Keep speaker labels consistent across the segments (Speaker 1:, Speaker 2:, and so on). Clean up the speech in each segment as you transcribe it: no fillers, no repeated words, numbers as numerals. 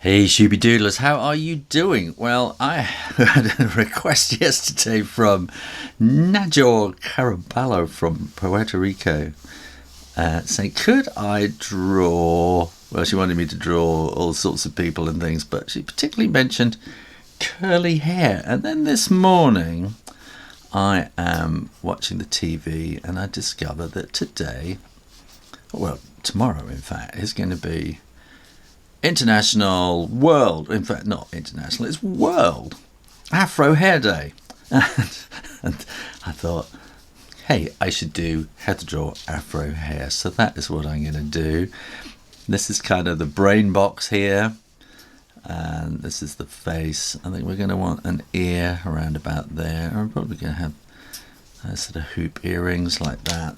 Speaker 1: Hey Shooby Doodlers, how are you doing? Well, I had a request yesterday from Najor Caraballo from Puerto Rico saying, could I draw? Well, she wanted me to draw all sorts of people and things, but she particularly mentioned curly hair. And then this morning, I am watching the TV and I discovered that tomorrow in fact, is going to be world, in fact not international, it's World Afro Hair Day. And I thought, hey, I should do how to draw Afro hair. So that is what I'm going to do. This is kind of the brain box here. And this is the face. I think we're going to want an ear around about there. I'm probably going to have sort of hoop earrings like that.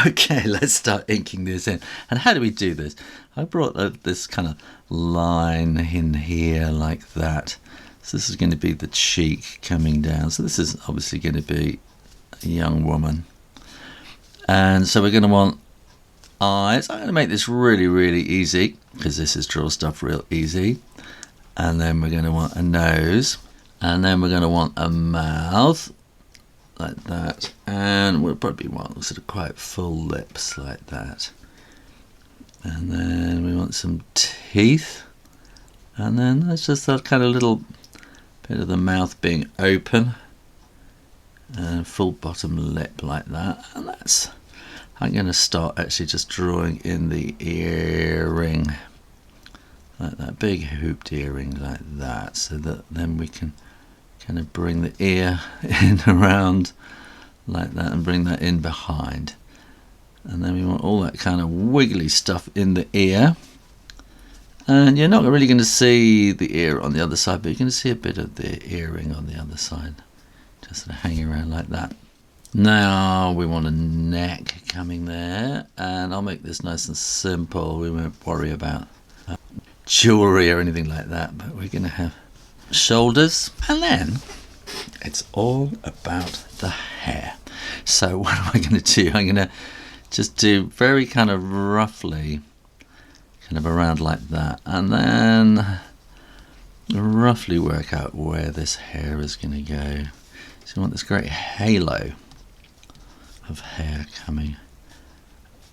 Speaker 1: Okay, let's start inking this in. And how do we do this? I brought this kind of line in here like that. So this is going to be the cheek coming down. So this is obviously going to be a young woman. And so we're going to want eyes. I'm going to make this really, really easy because this is draw stuff real easy. And then we're going to want a nose. And then we're going to want a mouth. Like that, and we'll probably want sort of quite full lips like that, and then we want some teeth, and then there's just that kind of little bit of the mouth being open and full bottom lip like that. And I'm going to start actually just drawing in the earring like that, big hooped earring like that, so that then we can kind of bring the ear in around like that and bring that in behind. And then we want all that kind of wiggly stuff in the ear. And you're not really going to see the ear on the other side, but you're going to see a bit of the earring on the other side, just sort of hanging around like that. Now we want a neck coming there, and I'll make this nice and simple. We won't worry about jewelry or anything like that, but we're going to have shoulders, and then it's all about the hair. So what am I going to do? I'm going to just do very kind of roughly, kind of around like that, and then roughly work out where this hair is going to go. So you want this great halo of hair coming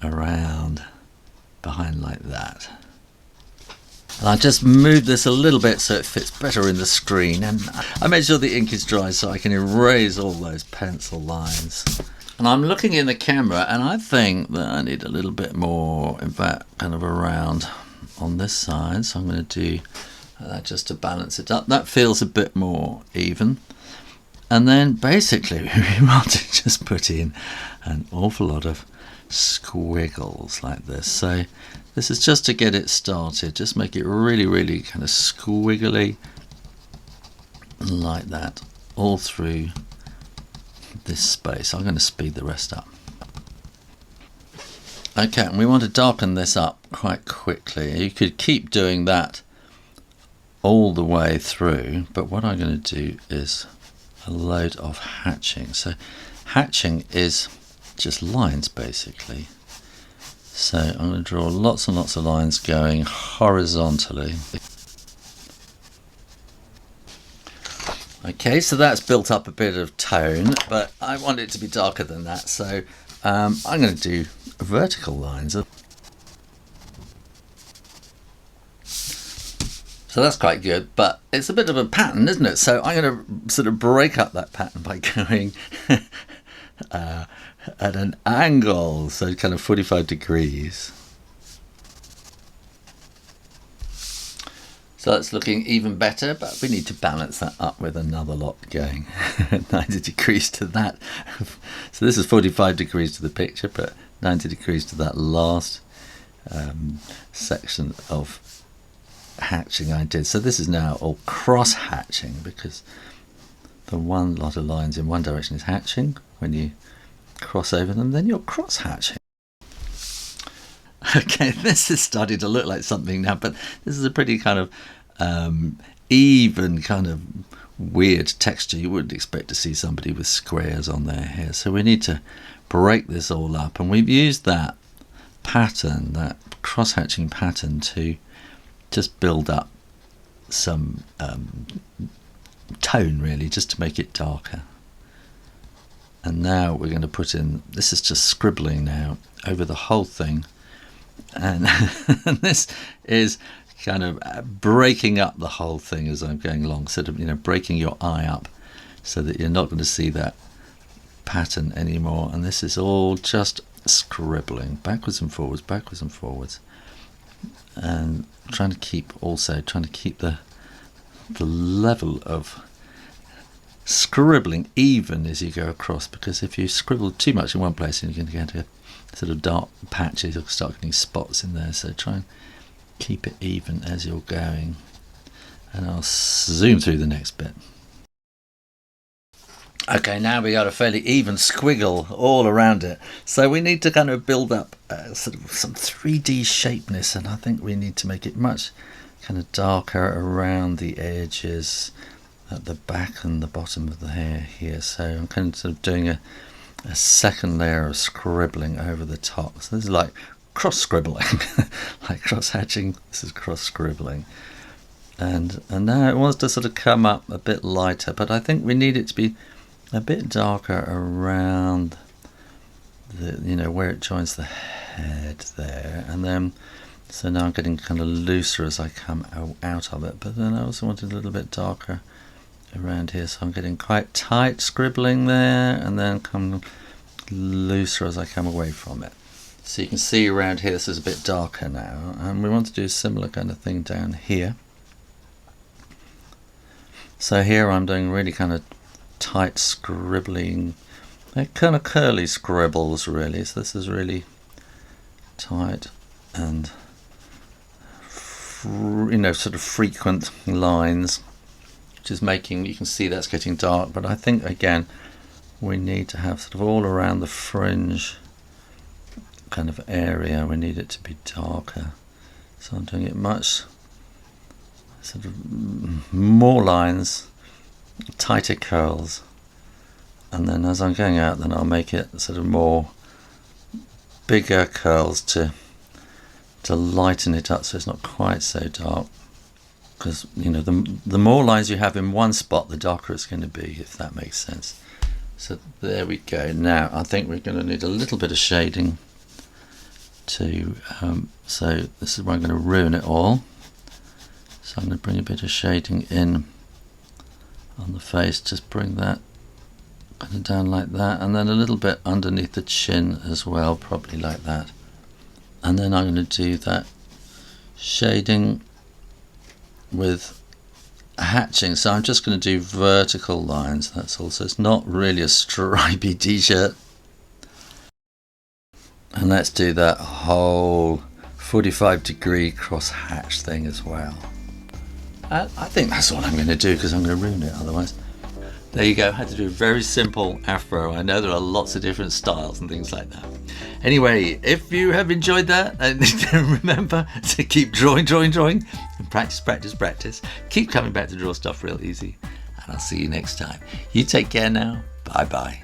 Speaker 1: around behind like that. And I just moved this a little bit so it fits better in the screen, and I made sure the ink is dry so I can erase all those pencil lines. And I'm looking in the camera and I think that I need a little bit more, in fact, kind of around on this side. So I'm going to do that just to balance it up. That feels a bit more even. And then basically we want to just put in an awful lot of squiggles like this. So this is just to get it started. Just make it really, really kind of squiggly like that all through this space. I'm going to speed the rest up. Okay, and we want to darken this up quite quickly. You could keep doing that all the way through, but what I'm going to do is a load of hatching. So hatching is just lines basically. So I'm going to draw lots and lots of lines going horizontally. Okay, so that's built up a bit of tone, but I want it to be darker than that, so I'm going to do vertical lines. So that's quite good, but it's a bit of a pattern, isn't it? So I'm going to sort of break up that pattern by going at an angle, so kind of 45 degrees. So that's looking even better, but we need to balance that up with another lot going 90 degrees to that. So this is 45 degrees to the picture, but 90 degrees to that last section of hatching I did. So this is now all cross hatching, because the one lot of lines in one direction is hatching. When you cross over them, then you're cross hatching. Okay, this is starting to look like something now, but this is a pretty kind of even kind of weird texture. You wouldn't expect to see somebody with squares on their hair. So we need to break this all up, and we've used that pattern, that cross-hatching pattern, to just build up some tone really, just to make it darker. And now we're going to put in, this is just scribbling now over the whole thing, and this is kind of breaking up the whole thing as I'm going along, sort of, breaking your eye up so that you're not going to see that pattern anymore. And this is all just scribbling backwards and forwards, and trying to keep the level of scribbling even as you go across, because if you scribble too much in one place, you're going to get into sort of dark patches or start getting spots in there. So try and keep it even as you're going, and I'll zoom through the next bit. Okay, now we got a fairly even squiggle all around it, so we need to kind of build up sort of some 3D shapeness, and I think we need to make it much kind of darker around the edges at the back and the bottom of the hair here. So I'm kind of sort of doing a second layer of scribbling over the top. So this is like cross scribbling, like cross hatching. This is cross scribbling, and now it wants to sort of come up a bit lighter, but I think we need it to be a bit darker around the where it joins the head there, and then so now I'm getting kind of looser as I come out of it, but then I also want it a little bit darker around here, so I'm getting quite tight scribbling there, and then come looser as I come away from it. So you can see around here this is a bit darker now, and we want to do a similar kind of thing down here. So here I'm doing really kind of tight scribbling, they're kind of curly scribbles really, so this is really tight and sort of frequent lines, which is making, you can see that's getting dark, but I think again we need to have sort of all around the fringe kind of area, we need it to be darker. So I'm doing it much sort of more lines, tighter curls, and then as I'm going out, then I'll make it sort of more bigger curls to lighten it up so it's not quite so dark, because the more lines you have in one spot, the darker it's going to be, if that makes sense. So there we go. Now I think we're going to need a little bit of shading to so this is where I'm going to ruin it all. So I'm going to bring a bit of shading in on the face, just bring that kind of down like that, and then a little bit underneath the chin as well, probably like that. And then I'm going to do that shading with hatching, so I'm just going to do vertical lines, that's all. So it's not really a stripy t-shirt, and let's do that whole 45-degree cross hatch thing as well. I think that's what I'm going to do, because I'm going to ruin it otherwise. There you go, I had to do a very simple afro. I know there are lots of different styles and things like that. Anyway, if you have enjoyed that, remember to keep drawing, and practice. Keep coming back to Draw Stuff Real Easy, and I'll see you next time. You take care now. Bye bye.